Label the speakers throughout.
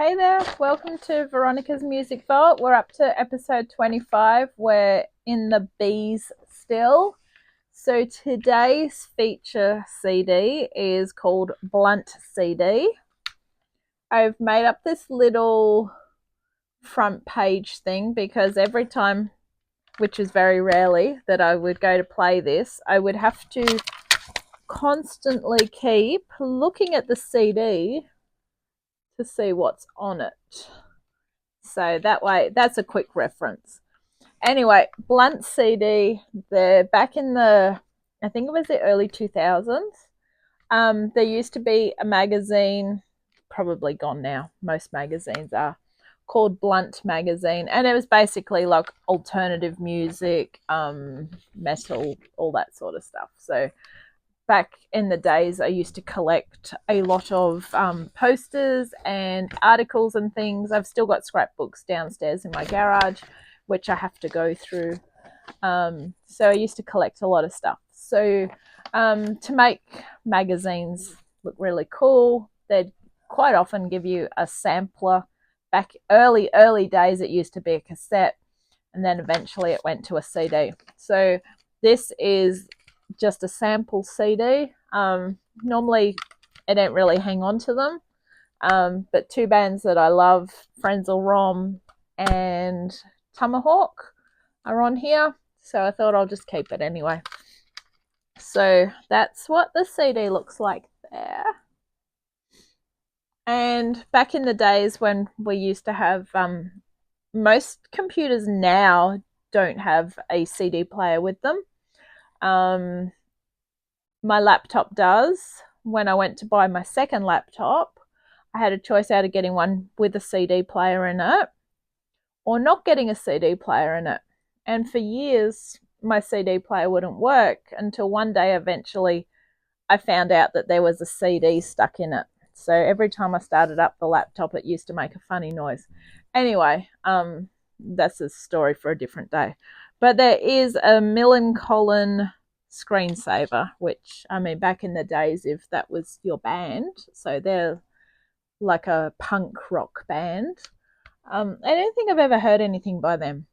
Speaker 1: Hey there, welcome to Veronica's Music Vault. We're up to episode 25. We're in the B's still. So today's feature CD is called Blunt CD. I've made up this little front page thing because every time, which is very rarely, that I would go to play this, I would have to constantly keep looking at the CD to see what's on it. So that way, that's a quick reference. Anyway, Blunt CD, they're back in I think it was the early 2000s. There used to be a magazine, probably gone now, most magazines are, called Blunt Magazine. And it was basically like alternative music, metal, all that sort of stuff. So back in the days, I used to collect a lot of posters and articles and things. I've still got scrapbooks downstairs in my garage, which I have to go through. So I used to collect a lot of stuff. So to make magazines look really cool, they'd quite often give you a sampler. Back early days, it used to be a cassette, and then eventually it went to a CD. So this is just a sample CD. Normally I don't really hang on to them, but two bands that I love, Frenzal Rhomb and Tomahawk, are on here, so I thought I'll just keep it anyway. So that's what the CD looks like there. And back in the days when we used to have most computers now don't have a CD player with them. My laptop does. When I went to buy my second laptop, I had a choice out of getting one with a CD player in it or not getting a CD player in it. And for years, my CD player wouldn't work until one day, eventually, I found out that there was a CD stuck in it. So every time I started up the laptop, it used to make a funny noise. Anyway, that's a story for a different day. But there is a Millencolin screensaver, which, I mean, back in the days, if that was your band, so they're like a punk rock band. I don't think I've ever heard anything by them.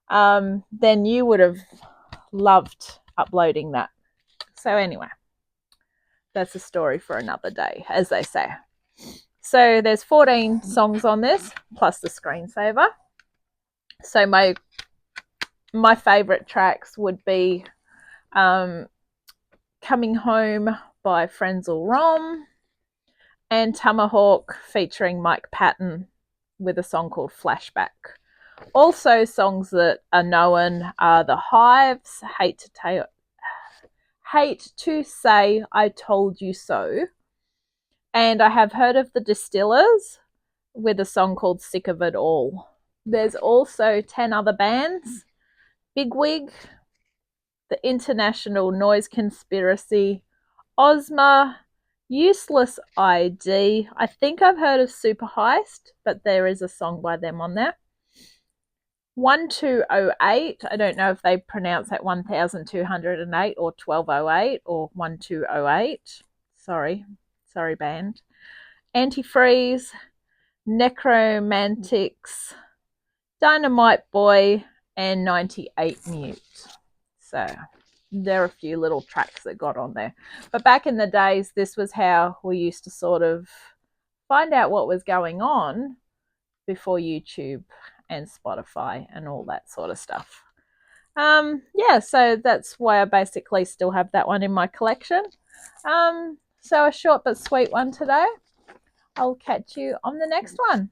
Speaker 1: Then you would have loved uploading that. So anyway, that's a story for another day, as they say. So there's 14 songs on this, plus the screensaver. So my favourite tracks would be Coming Home by Frenzal Rhomb and Tomahawk featuring Mike Patton with a song called Flashback. Also, songs that are known are The Hives, Hate to Say I Told You So. And I have heard of The Distillers with a song called Sick of It All. There's also 10 other bands: Bigwig, The International Noise Conspiracy, Ozma, Useless ID. I think I've heard of Super Heist, but there is a song by them on there. 1208. I don't know if they pronounce that 1208 or 1208 or 1208. Sorry band. Antifreeze, Necromantics, Dynamite Boy, and 98 Mute. So there are a few little tracks that got on there. But back in the days, this was how we used to sort of find out what was going on before YouTube and Spotify and all that sort of stuff. So that's why I basically still have that one in my collection. So a short but sweet one today. I'll catch you on the next one.